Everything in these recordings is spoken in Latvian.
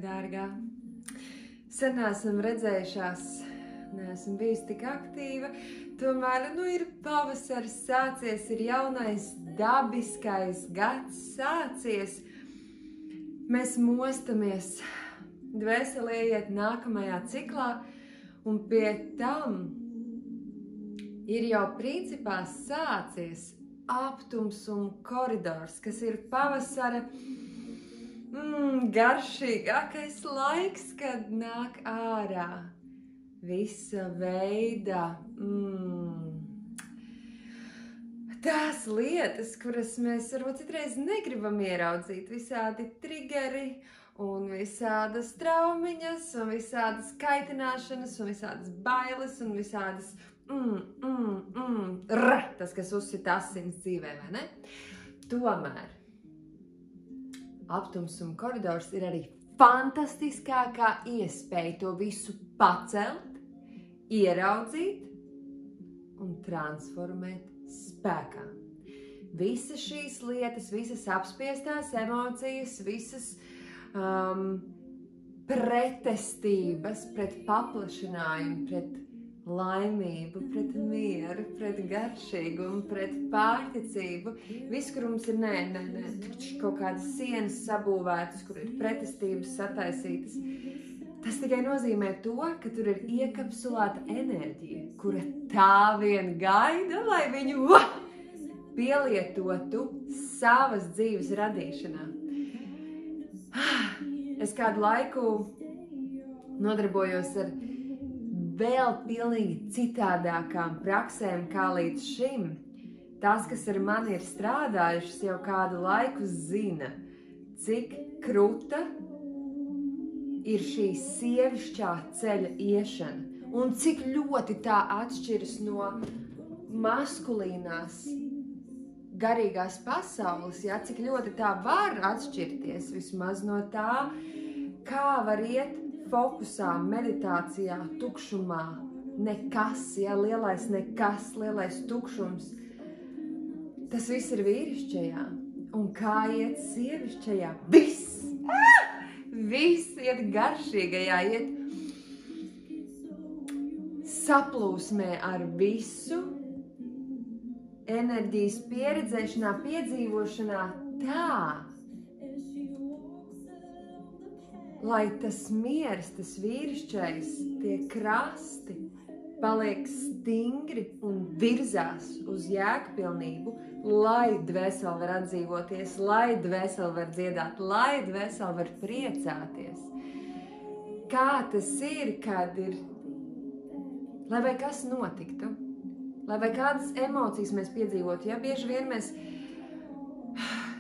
dārgā. Sen esam redzējušās, neesmu bijusi tik aktīva, tomēr, ir pavasaris sācies, ir jaunais dabiskais gads sācies. Mēs mostamies, dvēselē iet nākamajā ciklā, un pie tam ir jau principā sācies aptumsuma koridors, kas ir pavasara garšīgākais laiks, kad nāk ārā visa veida tās lietas, kuras mēs varbūt citreiz negribam ieraudzīt, visādi triggeri un visādas traumiņas un visādas kaitināšanas un visādas bailes un visādas tas, kas uzsita asins dzīvē, vai ne? Tomēr aptumsuma koridors ir arī fantastiskākā iespēja to visu pacelt, ieraudzīt un transformēt spēkā. Visas šīs lietas, visas apspiestās emocijas, visas pretestības pret paplašinājumu, pret laimību, pret mieru, pret garšīgumu, pret pārticību. Viss, kur mums ir kaut kādas sienas sabūvētas, kur ir pretestības sataisītas. Tas tikai nozīmē to, ka tur ir iekapsulēta enerģija, kura tā vien gaida, lai viņu pielietotu savas dzīves radīšanā. Es kādu laiku nodarbojos ar vēl pilnīgi citādākām praksēm kā līdz šim. Tas, kas ar mani ir strādājušas jau kādu laiku, zina, cik kruta ir šī sievišķā ceļa iešana un cik ļoti tā atšķiras no maskulīnās garīgās pasaules, cik ļoti tā var atšķirties vismaz no tā, kā var iet fokusā, meditācijā, tukšumā, nekas, lielais nekas, lielais tukšums. Tas viss ir vīrišķajā. Un kā iet sievišķajā? Viss! Viss iet garšīgajā, iet saplūsmē ar visu, enerģijas pieredzēšanā, piedzīvošanā tā, lai tas miers, tas vīrišķais, tie krasti paliek stingri un virzās uz jēgpilnību, lai dvēseli var atdzīvoties, lai dvēseli var dziedāt, lai dvēseli var priecāties. Kā tas ir, kad ir, lai vai kas notiktu, lai vai kādas emocijas mēs piedzīvotu, bieži vien mēs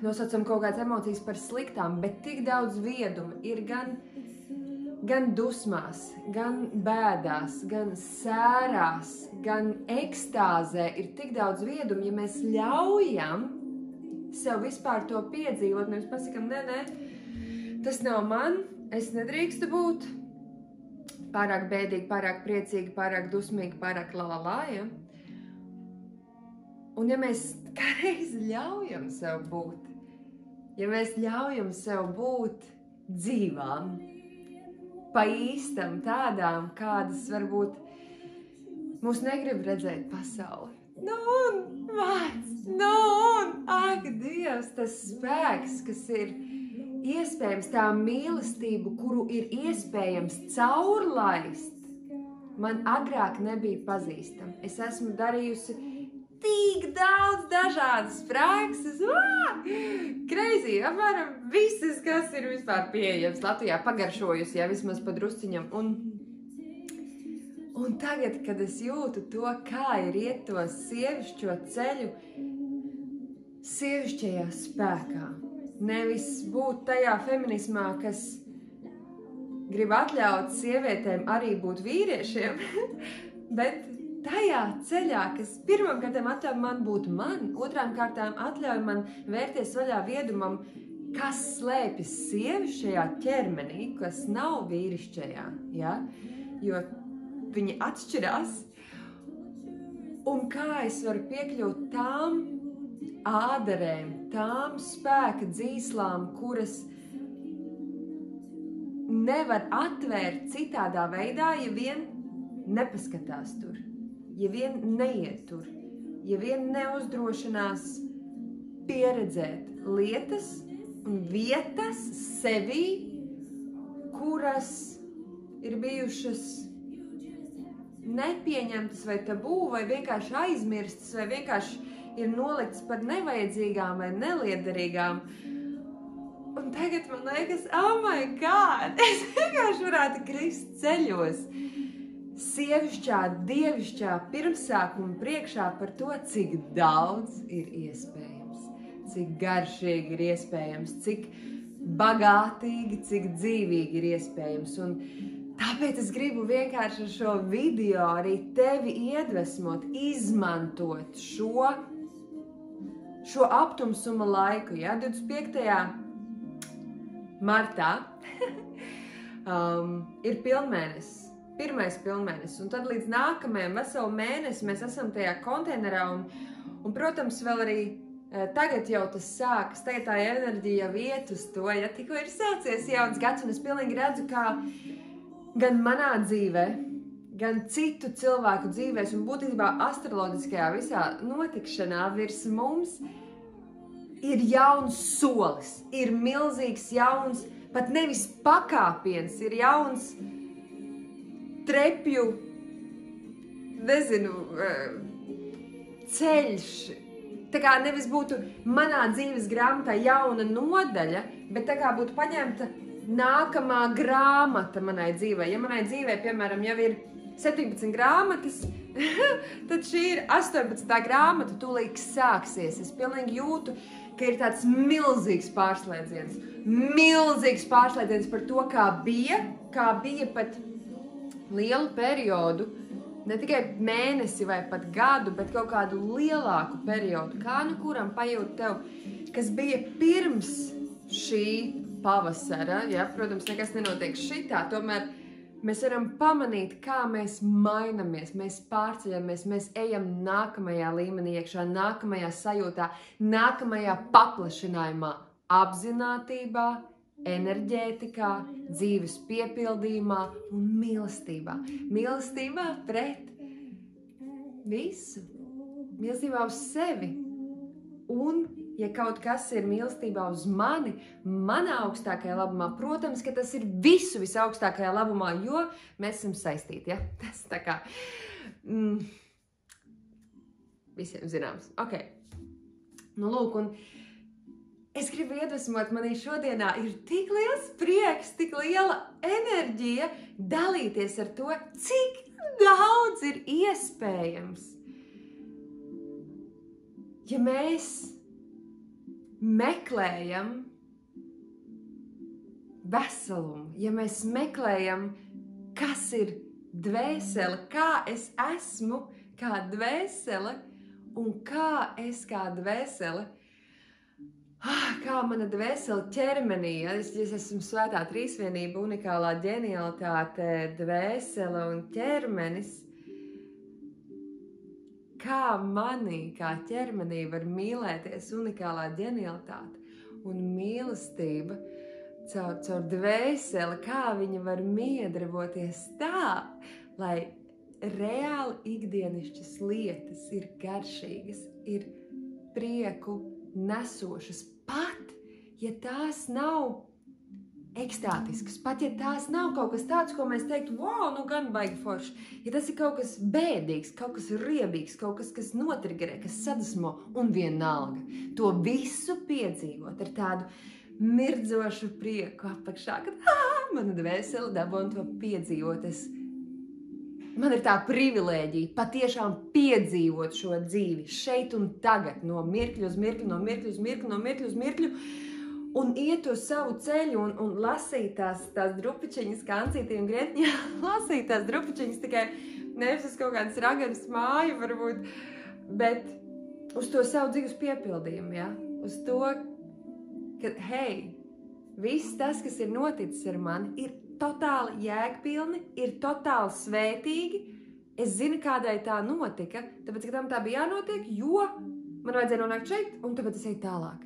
nosaucam kaut kādas emocijas par sliktām, bet tik daudz vieduma ir gan dusmās, gan bēdās, gan sērās, gan ekstāzē. Ir tik daudz vieduma, ja mēs ļaujam sev vispār to piedzīvot, nevis pasakam, nē, tas nav man, es nedrīkstu būt pārāk bēdīgi, pārāk priecīgi, pārāk dusmīgi, pārāk ja? Un ja mēs kādreiz ļaujam sev būt, ja mēs ļaujam sev būt dzīvām, pa īstam tādām, kādas varbūt mūs negrib redzēt pasauli. Ak, Dievs, tas spēks, kas ir iespējams, tā mīlestība, kuru ir iespējams caurlaist, man agrāk nebija pazīstama. Es esmu darījusi tik daudz dažādas prakses, crazy, apmēram visas, kas ir vispār pieejams Latvijā, pagaršojusi, vismaz pa drusciņam. Un tagad, kad es jūtu to, kā ir iet to sievišķo ceļu, sievišķajā spēkā, nevis būt tajā feminismā, kas grib atļaut sievietēm arī būt vīriešiem, bet tajā ceļā, kas pirmām kārtām atļauj man būt man, otrām kārtām atļauj man vērties vaļā viedumam, kas slēpjas sievišķajā ķermenī, kas nav vīrišķajā, jo viņi atšķirās. Un kā es varu piekļūt tām ādarēm, tām spēka dzīslām, kuras nevar atvērt citādā veidā, ja vien nepaskatās tur, ja vien neiet tur, ja vien neuzdrošinās pieredzēt lietas un vietas sevī, kuras ir bijušas nepieņemtas vai tabū, vai vienkārši aizmirstas, vai vienkārši ir noliktas par nevajadzīgām vai neliederīgām. Un tagad man liekas, oh my God, es vienkārši varētu krist ceļos. Sievišķā, dievišķā pirmsākuma priekšā par to, cik daudz ir iespējams, cik garšīgi ir iespējams, cik bagātīgi, cik dzīvīgi ir iespējams. Un tāpēc es gribu vienkārši ar šo video arī tevi iedvesmot, izmantot šo aptumsuma laiku, ja? 25. martā ir pilnmēnesis, pirmais pilnmēnesis, un tad līdz nākamajam veselu mēnesi mēs esam tajā konteinerā, un protams, vēl arī tagad jau tas sākas, tagad tā enerģija jau iet uz to, ja tikko ir sācies jauns gads, un es pilnīgi redzu, kā gan manā dzīvē, gan citu cilvēku dzīvēs, un būtībā astroloģiskajā visā notikšanā virs mums ir jauns solis, ir milzīgs jauns, pat nevis pakāpiens, ir jauns trepju, nezinu, ceļš. Tā kā nevis būtu manā dzīves grāmatā jauna nodaļa, bet tā kā būtu paņemta nākamā grāmata manai dzīvē. Ja manai dzīvē, piemēram, jau ir 17 grāmatas, tad šī ir 18. grāmata, tūlīt sāksies. Es pilnīgi jūtu, ka ir tāds milzīgs pārslēdziens. Milzīgs pārslēdziens par to, kā bija pat lielu periodu, ne tikai mēnesi vai pat gadu, bet kaut kādu lielāku periodu, kā nu kuram pajūt tev, kas bija pirms šī pavasara, ja, protams, nekas nenotiek šitā, tomēr mēs varam pamanīt, kā mēs mainamies, mēs pārceļamies, mēs ejam nākamajā līmenī iekšā, nākamajā sajūtā, nākamajā paplašinājumā, apzinātībā, enerģētikā, dzīves piepildījumā un mīlestībā. Mīlestībā pret visu. Mīlestībā uz sevi. Un, ja kaut kas ir mīlestībā uz mani, manā augstākajā labumā, protams, ka tas ir visu visaugstākajā labumā, jo mēs esam saistīti, ja? Tas tā kā visiem zināms. Ok. Nu, lūk, un es gribu iedvesmot, manī šodienā ir tik liels prieks, tik liela enerģija dalīties ar to, cik daudz ir iespējams. Ja mēs meklējam veselumu, ja mēs meklējam, kas ir dvēsele, kā es esmu kā dvēsele un kā es kā dvēsele, kā mana dvēsele ķermenī, ja es esmu svētā trīsvienība, unikālā ģenialitāte, dvēsele un ķermenis, kā manī, kā ķermenī var mīlēties unikālā ģenialitāte un mīlestība caur dvēseli, kā viņa var miedarboties tā, lai reāli ikdienišķas lietas ir garšīgas, ir prieku nesošas, pat ja tās nav ekstātiskas, pat ja tās nav kaut kas tāds, ko mēs teiktu, wow, nu gan baigi forši. Ja tas ir kaut kas bēdīgs, kaut kas riebīgs, kaut kas, kas notriggerē, kas sadusmo un vienalga, to visu piedzīvot ar tādu mirdzošu prieku apakšā, kad mana dvēsele dabūna to piedzīvot. Man ir tā privilēģija patiešām piedzīvot šo dzīvi šeit un tagad, no mirkļa uz mirkļu, no mirkļa uz mirkļu, no mirkļa uz mirkļu, un iet uz savu ceļu un lasīt tās drupičiņas, kā Ancītī un Gretņā, lasīt tās drupičiņas tikai nevis uz kaut kādas raganas māju varbūt, bet uz to savu dzīves piepildījumu, ja? Uz to, ka, hei, viss tas, kas ir noticis ar mani, ir totāli jēgpilni, ir totāli svētīgi. Es zinu, kādai tā notika, tāpēc, ka tam tā bija jānotiek, jo man vajadzēja nonākt šeit, un tāpēc es eju tālāk.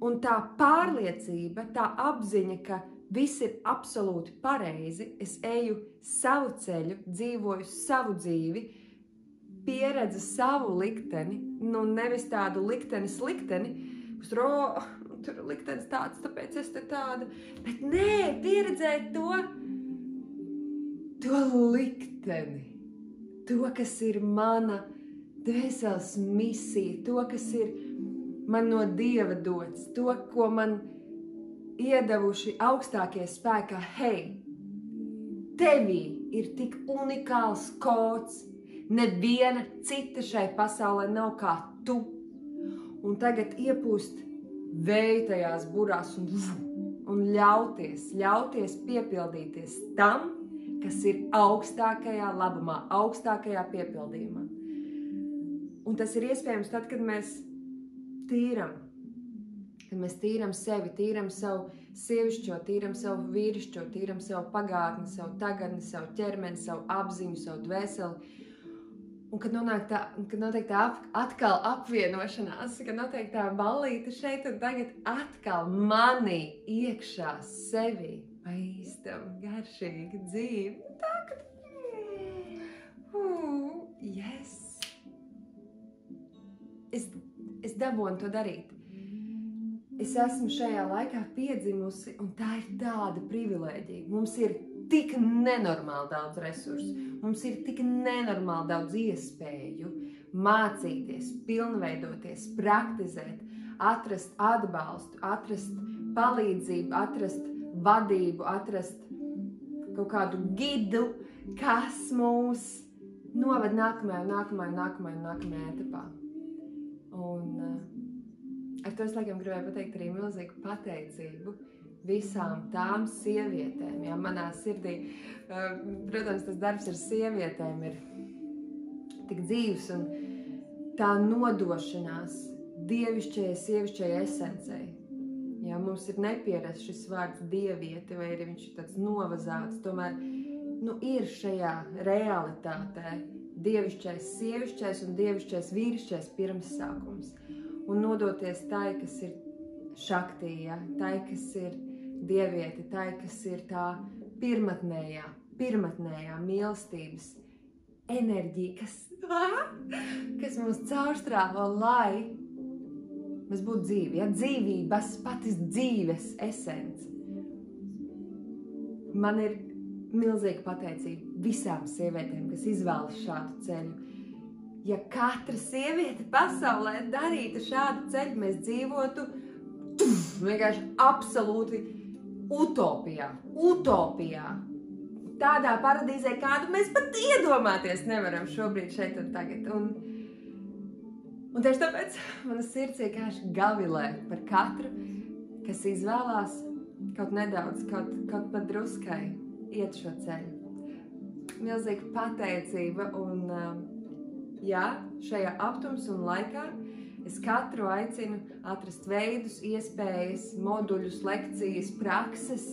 Un tā pārliecība, tā apziņa, ka Viss ir absolūti pareizi, es eju savu ceļu, dzīvoju savu dzīvi, pieredzu savu likteni, nu nevis tādu likteni, tur liktenis tāds, tāpēc es te tāda, bet nē, pieredzēt to likteni, to, kas ir mana dvēseles misija, to, kas ir man no Dieva dots, to, ko man iedevuši augstākie spēkā, hei, tevī ir tik unikāls kods, neviena cita šai pasaulē nav kā tu, un tagad iepūst vēju tajās burās un ļauties piepildīties tam, kas ir augstākajā labumā, augstākajā piepildījumā. Un tas ir iespējams tad, kad mēs tīram sevi, tīram savu sievišķo, tīram savu vīrišķo, tīram savu pagātni, savu tagadni, savu ķermeni, savu apziņu, savu dvēseli. Un kad notiek tā atkal apvienošanās, kad notiek tā ballīte šeit un tagad atkal manī iekšā sevi paīstam garšīgi dzīvi. Tā, ka... yes! Es dabūju to darīt. Es esmu šajā laikā piedzimusi, un tā ir tāda privilēģija. Mums ir tik nenormāli daudz resursu, mums ir tik nenormāli daudz iespēju mācīties, pilnveidoties, praktizēt, atrast atbalstu, atrast palīdzību, atrast vadību, atrast kaut kādu gidu, kas mūs noved nākamajā etapā. Un ar to es laikam gribēju pateikt arī milzīgu pateicību visām tām sievietēm. Jā, manā sirdī, protams, tas darbs ar sievietēm ir tik dzīvs un tā nodošanās dievišķajai, sievišķajai esencei. Jā, mums ir nepierasts šis vārds dieviete, vai arī viņš ir tāds novazāts, tomēr ir šajā realitātē dievišķais, sievišķais un dievišķais, vīrišķais pirmsākums. Un nodoties tai, kas ir šaktī, ja? Tai, kas ir dieviete, tai, kas ir tā pirmatnējā mīlestības enerģija, kas mums caurstrāvo, lai mēs būtu dzīvi, ja? Dzīvības, patis dzīves esence. Man ir milzīga pateicība visām sievietēm, kas izvēlas šādu ceļu. Ja katra sieviete pasaulē darītu šādu ceļu, mēs dzīvotu vienkārši absolūti utopijā. Tādā paradīzē, kādu mēs pat iedomāties nevaram šobrīd šeit un tagad. Un tieši tāpēc mana sirds vienkārši gavilē par katru, kas izvēlās kaut nedaudz, kaut pat druskai iet šo ceļu. Milzīga pateicība un jā, šajā aptumsuma laikā es katru aicinu atrast veidus, iespējas, moduļus, lekcijas, prakses,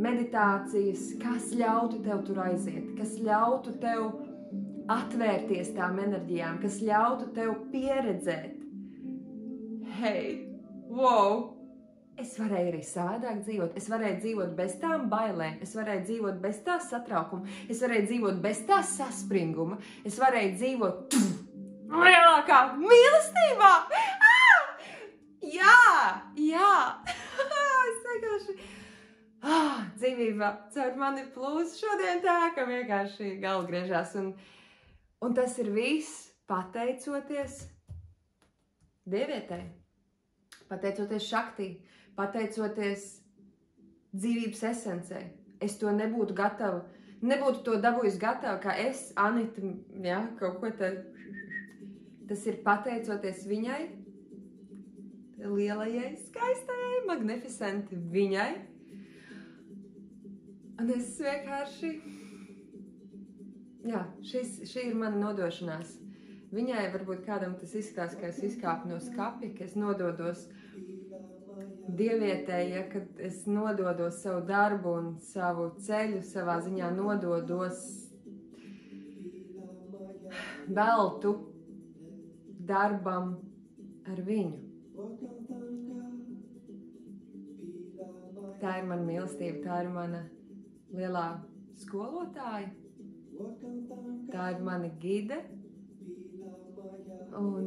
meditācijas, kas ļautu tev tur aiziet, kas ļautu tev atvērties tām enerģijām, kas ļautu tev pieredzēt. Hei, wow! Es varēju arī savādāk dzīvot, es varēju dzīvot bez tām bailēm, es varēju dzīvot bez tā satraukuma, es varēju dzīvot bez tā saspringuma, es varēju dzīvot lielākā mīlestībā! Jā! Es vienkārši... dzīvība caur mani plūs šodien tā, ka vienkārši galva griežās. Un tas ir viss pateicoties dievietei, pateicoties šaktī, pateicoties dzīvības esencei. Es to nebūtu to dabūjusi gatavu, kā es, Anita, jā, kaut ko te. Tas ir pateicoties viņai, lielajai, skaistajai, magnificenti viņai. Un es vienkārši, jā, šī ir mana nodošanās. Viņai varbūt kādam tas izskatās, ka es izkāpu no skapja, ka es nododos dievietei, ja, kad es nododos savu darbu un savu ceļu, savā ziņā nododos veltu darbam ar viņu. tā ir mana mīlestība, tā ir mana lielā skolotāja, tā ir mana gide. Un,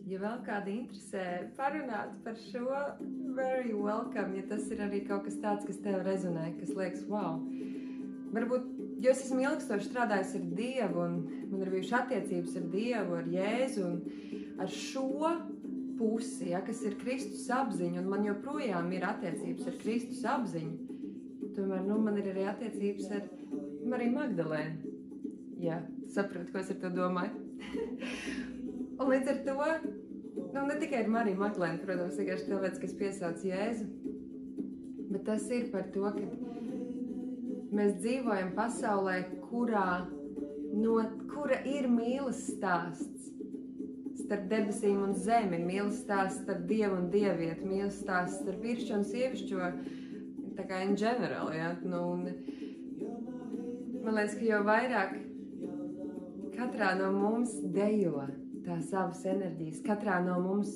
ja vēl kādi interesē parunāt par šo, very welcome, ja tas ir arī kaut kas tāds, kas tev rezonē, kas liekas, wow. Varbūt, jo es esmu ilgstoši strādājusi ar Dievu, un man ir bijuši attiecības ar Dievu, ar Jēzu, un ar šo pusi, ja, kas ir Kristus apziņa, un man joprojām ir attiecības ar Kristus apziņu. Tomēr, man ir arī attiecības ar Mariju Magdalēnu. Jā, saprotu, ko es ar to domāju. Un līdz ar to, ne tikai ar Mariju Magdalēnu, protams, vienkārši tāpēc, kas piesauc Jēzu, bet tas ir par to, ka mēs dzīvojam pasaulē, kura ir mīlas stāsts starp debesīm un zemi, mīlas stāsts starp Dievu un Dievietu, mīlas stāsts starp vīrišķo un sievišķo, tā kā in general, ja? Man liekas, ka jau vairāk katrā no mums dejo tās savas enerģijas, katrā no mums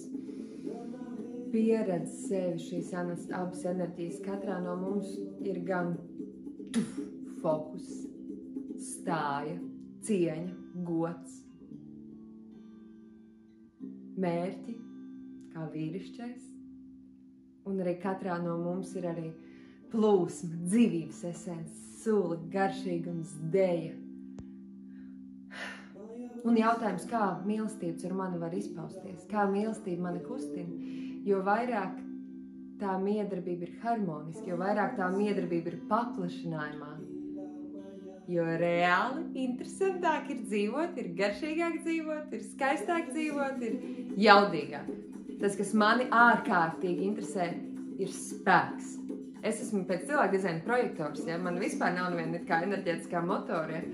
pieredz sevi šīs abas enerģijas, katrā no mums ir gan fokus, stāja, cieņa, gods, mērķi, kā vīrišķais, un arī katrā no mums ir arī plūsma, dzīvības esence, sula, garšīgums, dēja. Un jautājums, kā mīlestība ar mani var izpausties, kā mīlestība mani kustina, jo vairāk tā miedarbība ir harmoniska, jo vairāk tā miedarbība ir paplašinājumā, jo reāli interesantāk ir dzīvot, ir garšīgāk dzīvot, ir skaistāk dzīvot, ir jaudīgāk. Tas, kas mani ārkārtīgi interesē, ir spēks. Es esmu pēc cilvēku dizaina projektors, ja? Man vispār nav neviena kā enerģētiskā motora. Ja?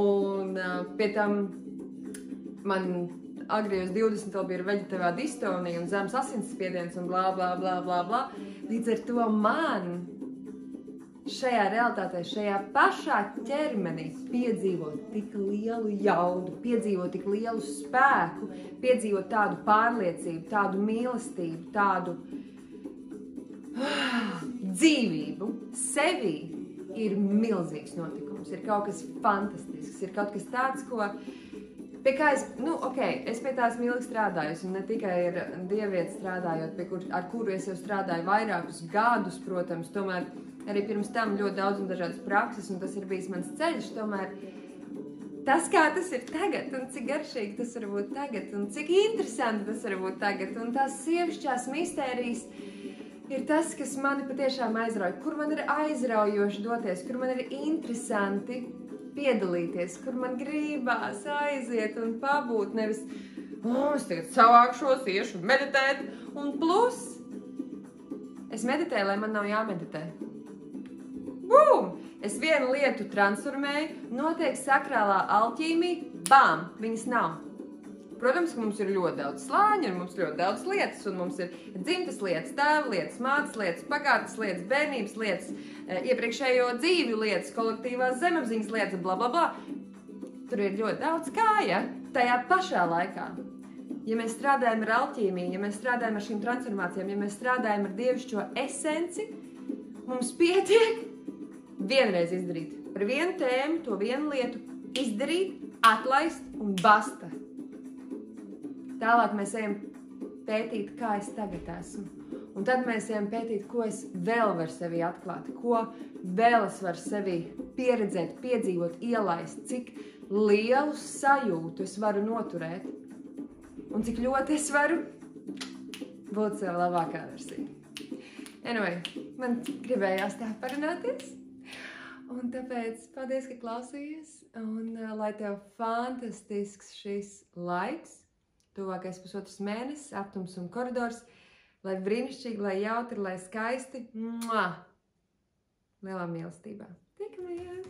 Un pie tam man agrijos 20 vēl bija veģetāvā distonija un zemes asinsspiediens un blā, blā, blā, blā, blā. Līdz ar to man šajā realitātē, šajā pašā ķermenī piedzīvot tik lielu jaudu, piedzīvot tik lielu spēku, piedzīvot tādu pārliecību, tādu mīlestību, tādu dzīvību sevī ir milzīgs notikums, ir kaut kas fantastisks, ir kaut kas tāds, pie kā es pie tās mīlīgi strādājusi, un ne tikai ar dievietu strādājot, ar kuru es jau strādāju vairākus gadus, protams, tomēr arī pirms tam ļoti daudz un dažādas prakses, un tas ir bijis mans ceļš, tomēr tas, kā tas ir tagad, un cik garšīgi tas var būt tagad, un cik interesanti tas var būt tagad, un tās sievišķās mistērijas ir tas, kas mani patiešām aizrauja, kur man ir aizraujoši doties, kur man ir interesanti piedalīties, kur man gribās aiziet un pabūt, nevis, es tagad savākšos, iešu meditēt, un plus, es meditēju, lai man nav jāmeditē. Bum! Es vienu lietu transformēju, notiek sakrālā alķīmija, bam, viņas nav. Protams, ka mums ir ļoti daudz slāņu, un mums ir ļoti daudz lietas, un mums ir dzimtas lietas, tēva lietas, mātes lietas, pagātnes lietas, bērnības lietas, iepriekšējo dzīvju lietas, kolektīvās zemapziņas lietas, bla, bla, bla. Tur ir ļoti daudz kāja tajā pašā laikā. Ja mēs strādājam ar alķīmiju, ja mēs strādājam ar šīm transformācijām, ja mēs strādājam ar dievišķo esenci, mums pietiek vienreiz izdarīt. Par vienu tēmu, to vienu lietu izdarīt, atlaist un basta. Tālāk mēs ejam pētīt, kā es tagad esmu. Un tad mēs ejam pētīt, ko es vēl varu sevi atklāt, ko vēl es varu sevi pieredzēt, piedzīvot, ielaist, cik lielu sajūtu es varu noturēt un cik ļoti es varu būt sev labākā versija. Anyway, man gribējās tā parunāties. Un tāpēc paldies, ka klausījies. Un lai tev fantastisks šis laiks, tuvākais pusotrs mēnesis, aptums un koridors, lai brīnišķīgi, lai jautri, lai skaisti. Lielā mīlestībā. Tikamies!